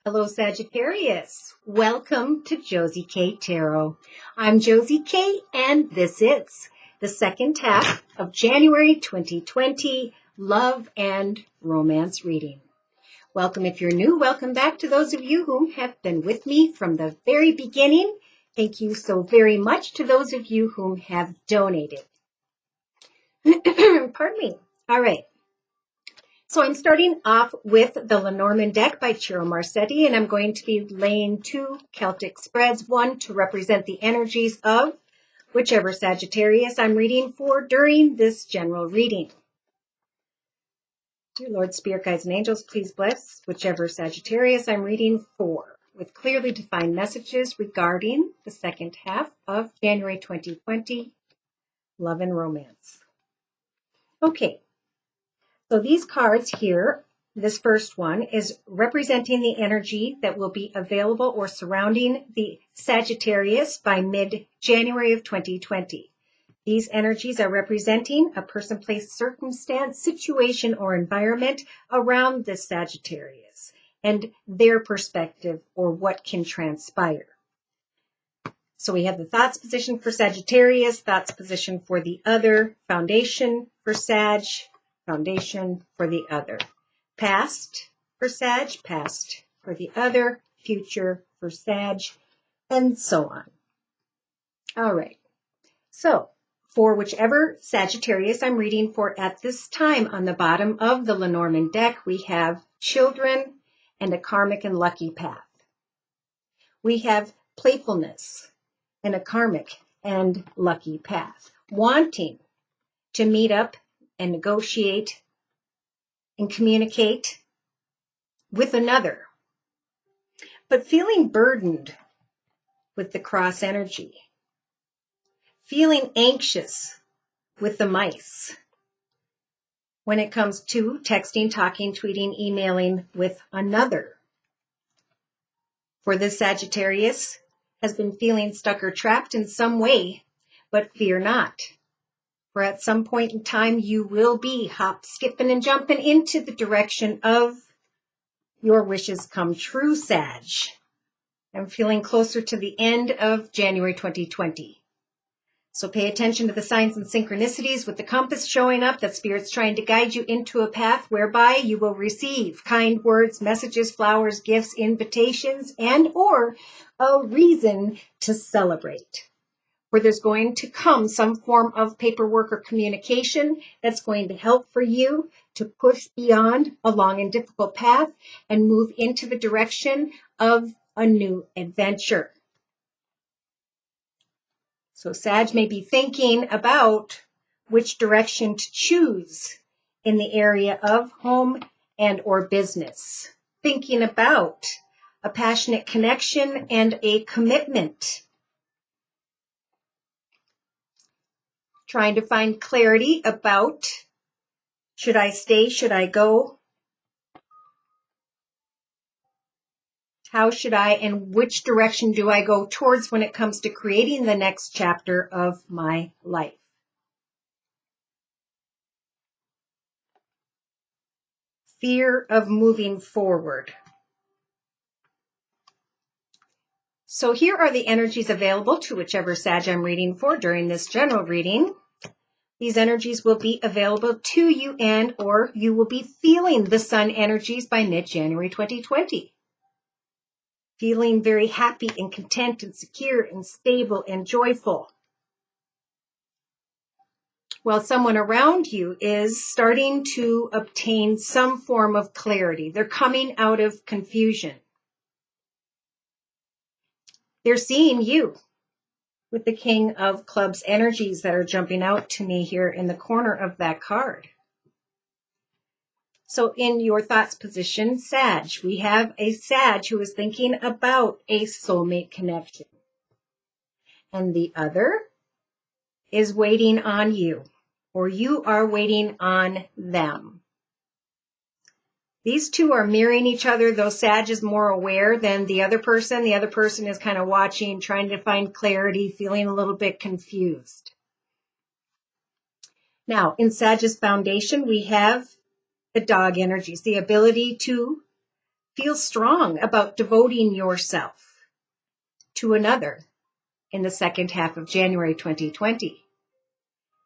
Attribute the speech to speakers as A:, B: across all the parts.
A: Hello, Sagittarius. Welcome to Josie K Tarot. I'm Josie K, and this is the second half of January 2020 Love and Romance reading. Welcome if you're new. Welcome back to those of you who have been with me from the very beginning. Thank you so very much to those of you who have donated. Pardon me. All right. So I'm starting off with the Lenormand deck by Ciro Marsetti, and I'm going to be laying two Celtic spreads, one to represent the energies of whichever Sagittarius I'm reading for during this general reading. Dear Lord, Spirit, Guides, and Angels, please bless whichever Sagittarius I'm reading for with clearly defined messages regarding the second half of January 2020, Love and Romance. Okay. So these cards here, this first one is representing the energy that will be available or surrounding the Sagittarius by mid-January of 2020. These energies are representing a person, place, circumstance, situation, or environment around the Sagittarius and their perspective or what can transpire. So we have the thoughts position for Sagittarius, thoughts position for the other, foundation for Sag, foundation for the other. Past for Sag, past for the other, future for Sag, and so on. All right. So for whichever Sagittarius I'm reading for at this time, on the bottom of the Lenormand deck, we have children and a karmic and lucky path. We have playfulness and a karmic and lucky path. Wanting to meet up and negotiate and communicate with another, but feeling burdened with the cross energy, feeling anxious with the mice when it comes to texting, talking, tweeting, emailing with another. For this Sagittarius has been feeling stuck or trapped in some way, but fear not. For at some point in time, you will be hop, skipping, and jumping into the direction of your wishes come true, Sag. I'm feeling closer to the end of January 2020. So pay attention to the signs and synchronicities with the compass showing up that Spirit's trying to guide you into a path whereby you will receive kind words, messages, flowers, gifts, invitations, and or a reason to celebrate. Where there's going to come some form of paperwork or communication that's going to help for you to push beyond a long and difficult path and move into the direction of a new adventure. So Sag may be thinking about which direction to choose in the area of home and or business. Thinking about a passionate connection and a commitment. Trying to find clarity about, should I stay, should I go? How should I and which direction do I go towards when it comes to creating the next chapter of my life? Fear of moving forward. So here are the energies available to whichever Sag I'm reading for during this general reading. These energies will be available to you and or you will be feeling the sun energies by mid-January 2020. Feeling very happy and content and secure and stable and joyful. While someone around you is starting to obtain some form of clarity. They're coming out of confusion. They're seeing you with the King of Clubs energies that are jumping out to me here in the corner of that card. So in your thoughts position, Sag, we have a Sag who is thinking about a soulmate connection. And the other is waiting on you, or you are waiting on them. These two are mirroring each other, though Sag is more aware than the other person. The other person is kind of watching, trying to find clarity, feeling a little bit confused. Now, in Sag's foundation, we have the dog energies, the ability to feel strong about devoting yourself to another in the second half of January 2020.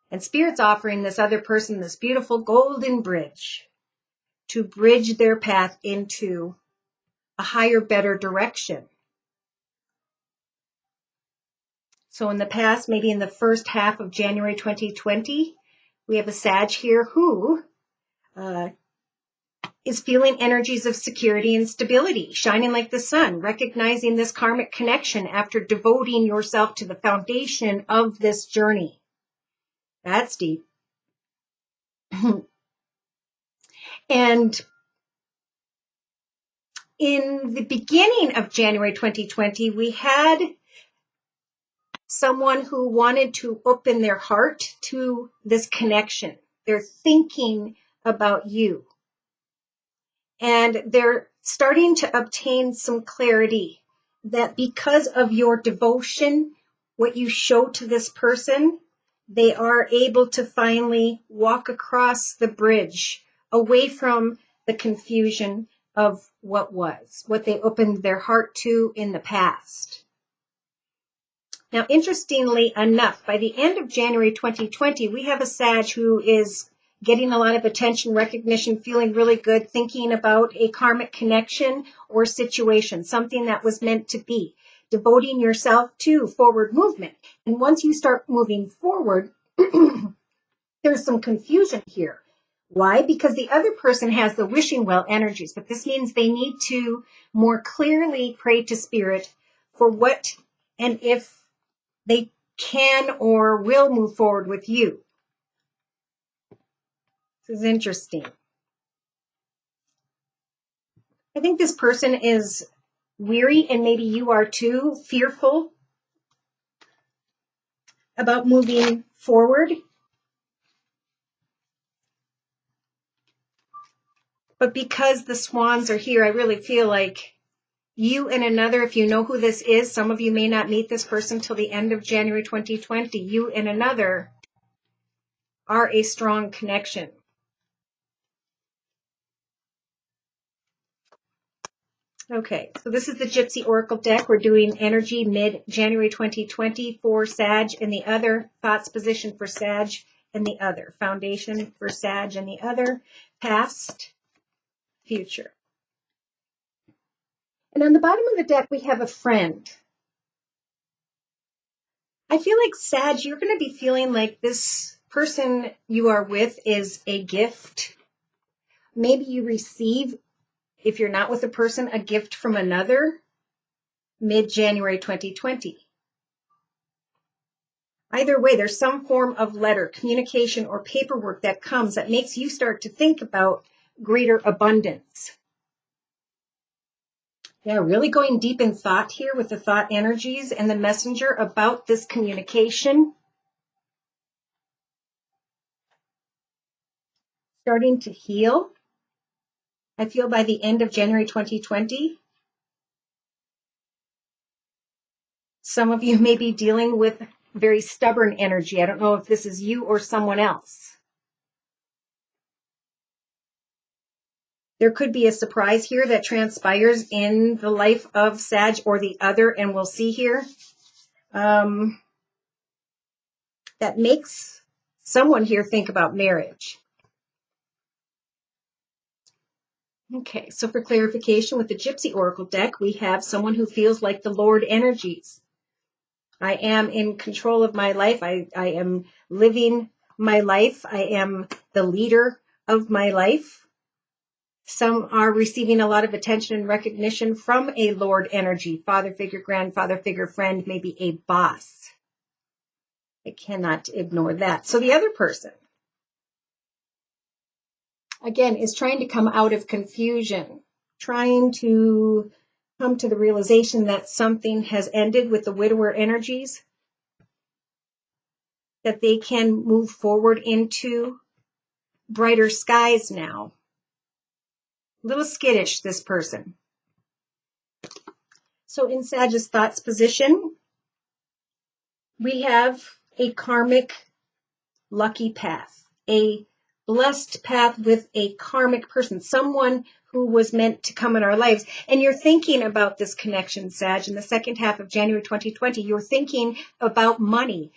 A: And Spirit's offering this other person this beautiful golden bridge to bridge their path into a higher, better direction. So in the past, maybe in the first half of January 2020, we have a Sag here who is feeling energies of security and stability, shining like the sun, recognizing this karmic connection after devoting yourself to the foundation of this journey. That's deep. And in the beginning of January 2020, we had someone who wanted to open their heart to this connection. They're thinking about you. And they're starting to obtain some clarity that because of your devotion, what you show to this person, they are able to finally walk across the bridge away from the confusion of what was, what they opened their heart to in the past. Now, interestingly enough, by the end of January 2020, we have a Sag who is getting a lot of attention, recognition, feeling really good, thinking about a karmic connection or situation, something that was meant to be, devoting yourself to forward movement. And once you start moving forward, there's some confusion here. Why? Because the other person has the wishing well energies, but this means they need to more clearly pray to Spirit for what and if they can or will move forward with you. This is interesting. I think this person is weary, and maybe you are too, fearful about moving forward. But because the swans are here, I really feel like you and another, if you know who this is, some of you may not meet this person till the end of January 2020. You and another are a strong connection. Okay, so this is the Gypsy Oracle deck. We're doing energy mid-January 2020 for Sag and the other, thoughts position for Sag and the other, foundation for Sag and the other, past, future. And on the bottom of the deck, we have a friend. I feel like, Sag, you're going to be feeling like this person you are with is a gift. Maybe you receive, if you're not with a person, a gift from another mid-January 2020. Either way, there's some form of letter, communication, or paperwork that comes that makes you start to think about greater abundance. Yeah, really going deep in thought here with the thought energies and the messenger about this communication. Starting to heal. I feel by the end of January 2020, some of you may be dealing with very stubborn energy. I don't know if this is you or someone else. There could be a surprise here that transpires in the life of Sag or the other, and we'll see here, that makes someone here think about marriage. Okay, so for clarification with the Gypsy Oracle deck, we have someone who feels like the Lord energies. I am in control of my life. I am living my life. I am the leader of my life. Some are receiving a lot of attention and recognition from a Lord energy, father figure, grandfather figure, friend, maybe a boss. I cannot ignore that. So the other person, again, is trying to come out of confusion, trying to come to the realization that something has ended with the widower energies, that they can move forward into brighter skies now. A little skittish, this person. So in Sag's thoughts position, we have a karmic lucky path, a blessed path with a karmic person, someone who was meant to come in our lives. And you're thinking about this connection, Sag, in the second half of January 2020. You're thinking about money.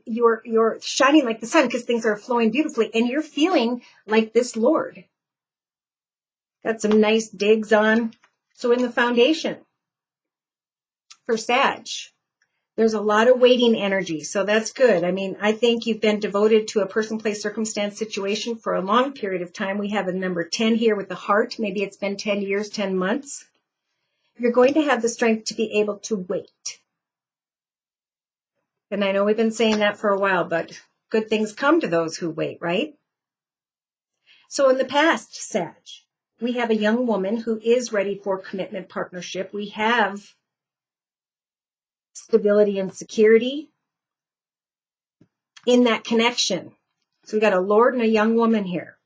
A: You're shining like the sun because things are flowing beautifully. And you're feeling like this Lord. Got some nice digs on. So in the foundation for Sag, there's a lot of waiting energy. So that's good. I mean, I think you've been devoted to a person, place, circumstance, situation for a long period of time. We have a number 10 here with the heart. Maybe it's been 10 years, 10 months. You're going to have the strength to be able to wait. And I know we've been saying that for a while, but good things come to those who wait, right? So in the past, Sag, we have a young woman who is ready for commitment, partnership. We have stability and security in that connection. So we got a Lord and a young woman here.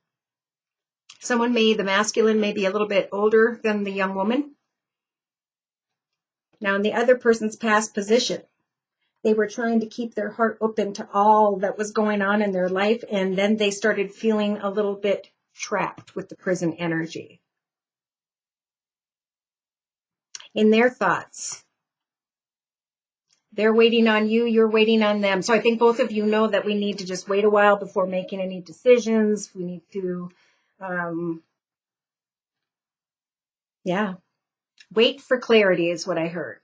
A: The masculine may be a little bit older than the young woman. Now in the other person's past position, they were trying to keep their heart open to all that was going on in their life, and then they started feeling a little bit trapped with the prison energy. In their thoughts, they're waiting on you, you're waiting on them. So I think both of you know that we need to just wait a while before making any decisions. We need to, wait for clarity is what I heard.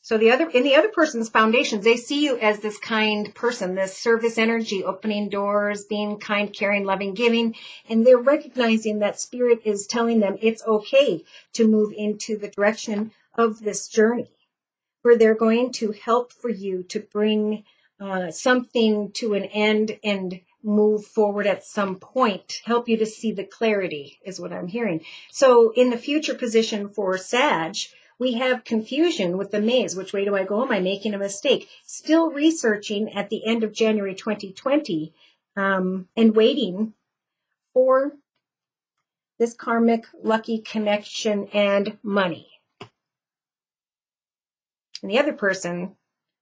A: So in the other person's foundations, they see you as this kind person, this service energy, opening doors, being kind, caring, loving, giving. And they're recognizing that spirit is telling them it's okay to move into the direction of this journey, where they're going to help for you to bring something to an end and move forward at some point, help you to see the clarity is what I'm hearing. So in the future position for Sag, we have confusion with the maze. Which way do I go? Am I making a mistake? Still researching at the end of January 2020 and waiting for this karmic lucky connection and money. And the other person,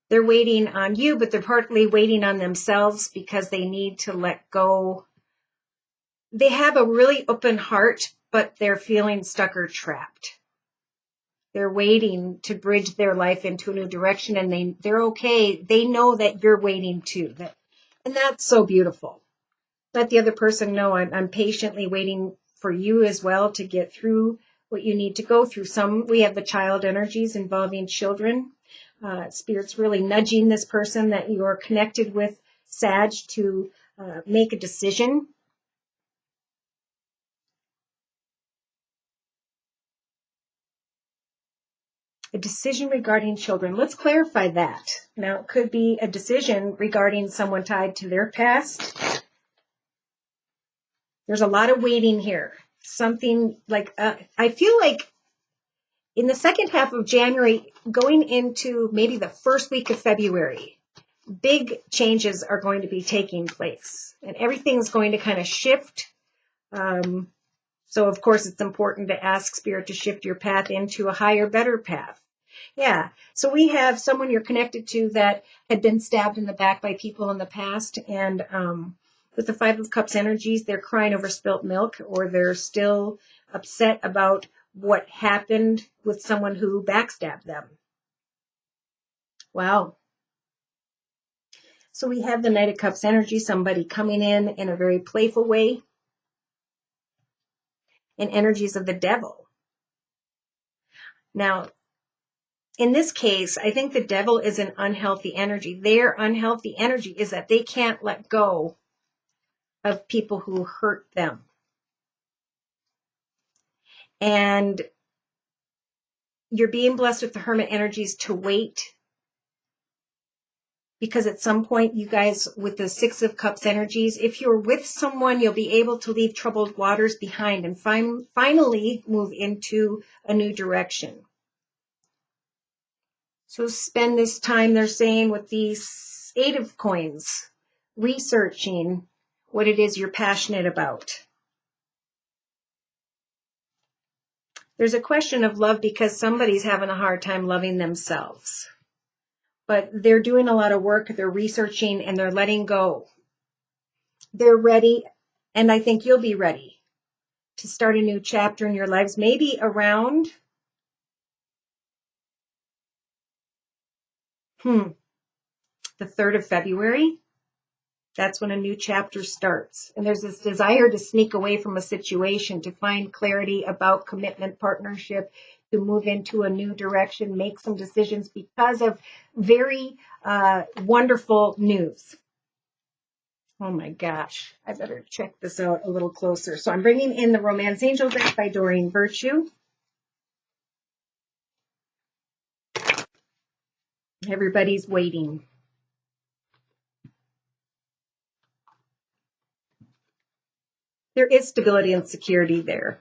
A: they're waiting on you, but they're partly waiting on themselves because they need to let go. They have a really open heart, but they're feeling stuck or trapped. They're waiting to bridge their life into a new direction, and they're okay. They know that you're waiting too. And that's so beautiful. Let the other person know I'm patiently waiting for you as well to get through what you need to go through. We have the child energies involving children. Spirit's really nudging this person that you're connected with, Sag, to make a decision. A decision regarding children. Let's clarify that. Now, it could be a decision regarding someone tied to their past. There's a lot of waiting here. Something like, I feel like in the second half of January, going into maybe the first week of February, big changes are going to be taking place. And everything's going to kind of shift. So, of course, it's important to ask Spirit to shift your path into a higher, better path. Yeah. So we have someone you're connected to that had been stabbed in the back by people in the past. And with the Five of Cups energies, they're crying over spilt milk, or they're still upset about what happened with someone who backstabbed them. Wow. So we have the Knight of Cups energy, somebody coming in a very playful way. And energies of the devil. Now, in this case, I think the devil is an unhealthy energy. Their unhealthy energy is that they can't let go of people who hurt them. And you're being blessed with the Hermit energies to wait, because at some point, you guys, with the Six of Cups energies, if you're with someone, you'll be able to leave troubled waters behind and finally move into a new direction. So spend this time, they're saying, with these Eight of Coins, researching what it is you're passionate about. There's a question of love because somebody's having a hard time loving themselves. But they're doing a lot of work, they're researching, and they're letting go. They're ready, and I think you'll be ready to start a new chapter in your lives, maybe around the 3rd of February. That's when a new chapter starts. And there's this desire to sneak away from a situation, to find clarity about commitment, partnership, to move into a new direction, make some decisions because of very wonderful news. Oh my gosh, I better check this out a little closer. So I'm bringing in the Romance Angel deck by Doreen Virtue. Everybody's waiting. There is stability and security there,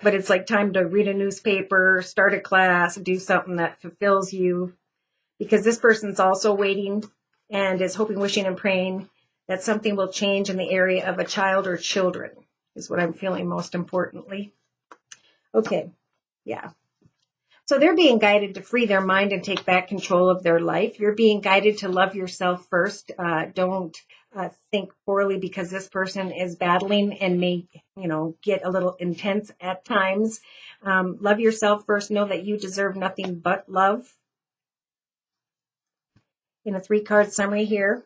A: but it's like time to read a newspaper, start a class, do something that fulfills you, because this person's also waiting and is hoping, wishing, and praying that something will change in the area of a child or children, is what I'm feeling most importantly. Okay, yeah. So they're being guided to free their mind and take back control of their life. You're being guided to love yourself first. Don't think poorly because this person is battling and may, get a little intense at times. Love yourself first. Know that you deserve nothing but love. In a 3-card summary here.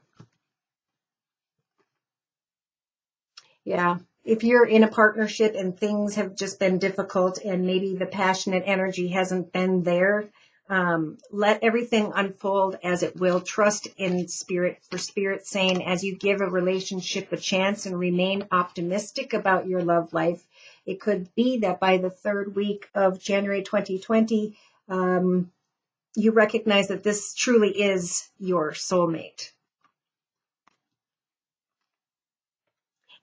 A: Yeah. If you're in a partnership and things have just been difficult and maybe the passionate energy hasn't been there, let everything unfold as it will. Trust in spirit, for spirit saying, as you give a relationship a chance and remain optimistic about your love life, it could be that by the 3rd week of January 2020, you recognize that this truly is your soulmate.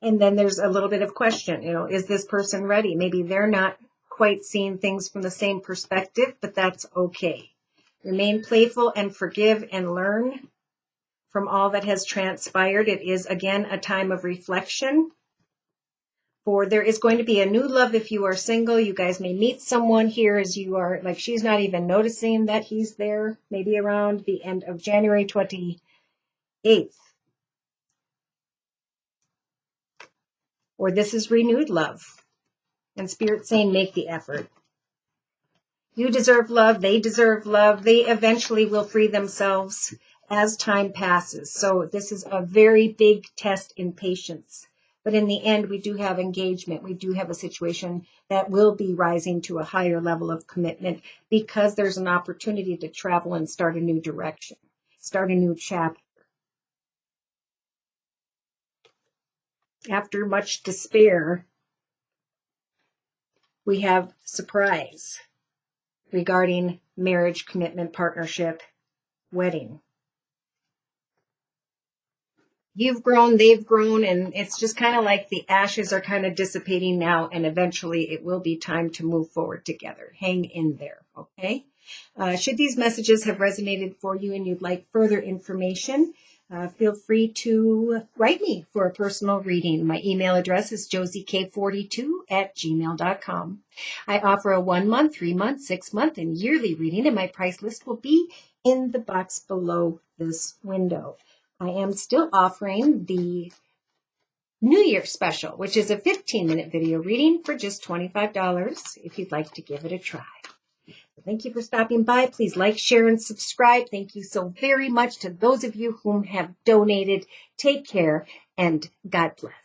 A: And then there's a little bit of question, is this person ready? Maybe they're not quite seeing things from the same perspective, but that's okay. Remain playful and forgive and learn from all that has transpired. It is, again, a time of reflection. For there is going to be a new love if you are single. You guys may meet someone here as you are, like she's not even noticing that he's there, maybe around the end of January 28th. Or this is renewed love. And Spirit saying, make the effort. You deserve love. They deserve love. They eventually will free themselves as time passes. So this is a very big test in patience. But in the end, we do have engagement. We do have a situation that will be rising to a higher level of commitment because there's an opportunity to travel and start a new direction, start a new chapter. After much despair, we have surprise regarding marriage, commitment, partnership, wedding. You've grown, they've grown, and it's just kind of like the ashes are kind of dissipating now, and eventually it will be time to move forward together. Hang in there, okay? Should these messages have resonated for you and you'd like further information, feel free to write me for a personal reading. My email address is josiek42@gmail.com. I offer a 1-month, 3-month, 6-month, and yearly reading, and my price list will be in the box below this window. I am still offering the New Year special, which is a 15-minute video reading for just $25 if you'd like to give it a try. Thank you for stopping by. Please like, share, and subscribe. Thank you so very much to those of you whom have donated. Take care, and God bless.